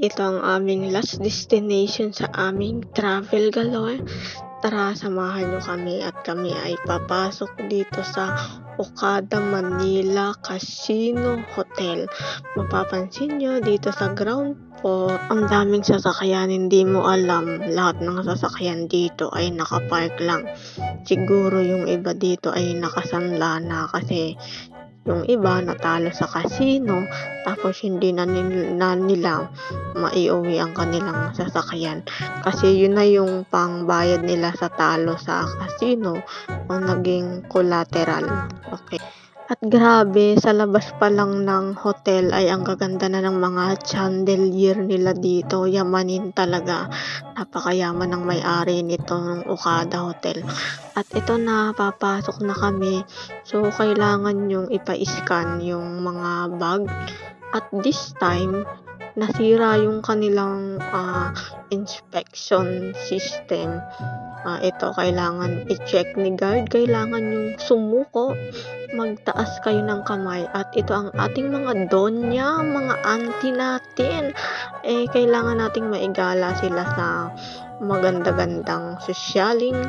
ito ang aming last destination sa aming travel galore. Tara, samahan nyo kami at kami ay papasok dito sa Okada Manila Casino Hotel. Mapapansin nyo dito sa ground floor, ang daming sasakyan, hindi mo alam. Lahat ng sasakyan dito ay nakapark lang. Siguro yung iba dito ay nakasanla na kasi yung iba natalo sa casino tapos hindi na nila maiuwi ang kanilang sasakyan kasi yun na yung pangbayad nila sa talo sa casino o naging collateral. Okay. At grabe, sa labas pa lang ng hotel ay ang gaganda na ng mga chandelier nila dito. Yamanin talaga. Napakayaman ng may-ari nito ng Okada Hotel. At ito na, papasok na kami. So, kailangan yung ipa-scan yung mga bag. At this time, nasira yung kanilang inspection system. Ito, kailangan i-check ni guard. Kailangan yung sumuko. Magtaas kayo ng kamay. At ito ang ating mga donya, mga auntie natin. Kailangan nating maigala sila sa maganda-gandang sosyaling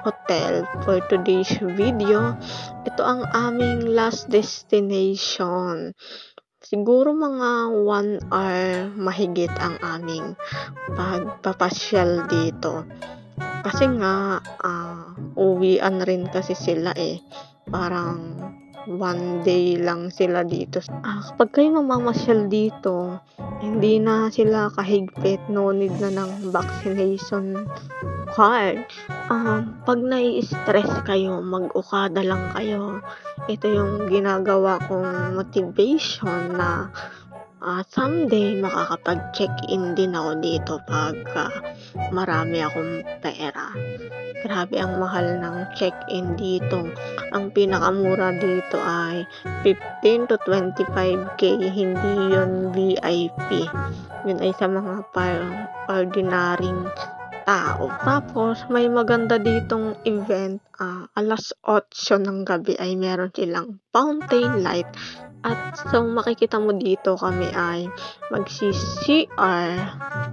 hotel for today's video. Ito ang aming last destination. Siguro mga 1 hour mahigit ang aming pagpapasyal dito. Kasi nga, uwian rin kasi sila Parang 1 day lang sila dito. Kapag kayo mamamasyal dito, hindi na sila kahigpit, no need na ng vaccination card. Pag nai-stress kayo, mag-Okada lang kayo. Ito yung ginagawa kong motivation na someday makakapag-check-in din ako dito pag marami akong pera. Grabe ang mahal ng check-in dito. Ang pinakamura dito ay 15 to 25k. Hindi yun VIP. Yun ay sa mga ordinaryong tao. Tapos, may maganda ditong event. Alas 8 ng gabi ay meron silang fountain light. At so, makikita mo dito kami ay magsi-CR.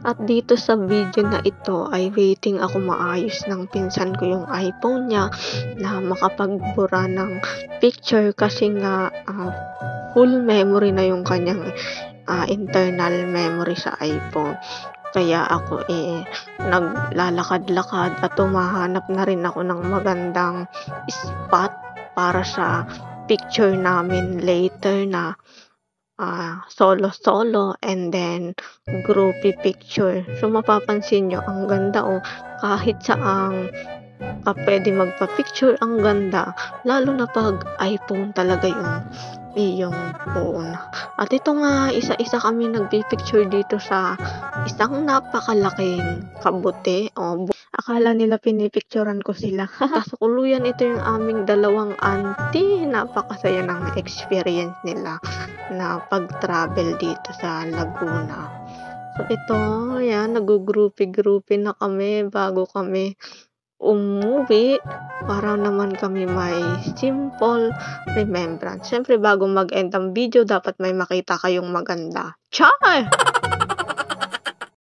At dito sa video na ito ay waiting ako maayos ng pinsan ko yung iPhone niya na makapagbura ng picture kasi nga full memory na yung kanyang internal memory sa iPhone. Kaya ako naglalakad-lakad at tumahanap na rin ako ng magandang spot para sa picture namin later na solo and then groupie picture. So mapapansin nyo, ang ganda kahit saang pwede magpa-picture, ang ganda. Lalo na pag iPhone talaga yung phone. At ito nga, isa-isa kami nagpipicture dito sa isang napakalaking kabuti. Akala nila pinipicturan ko sila. Sa kuluyan, ito yung aming dalawang auntie. Napakasaya ng experience nila na pag-travel dito sa Laguna. So ito, yan, nag-groupie na kami bago kami umuwi para naman kami may simple remembrance. Siyempre, bago mag-end ang video, dapat may makita kayong maganda. Char!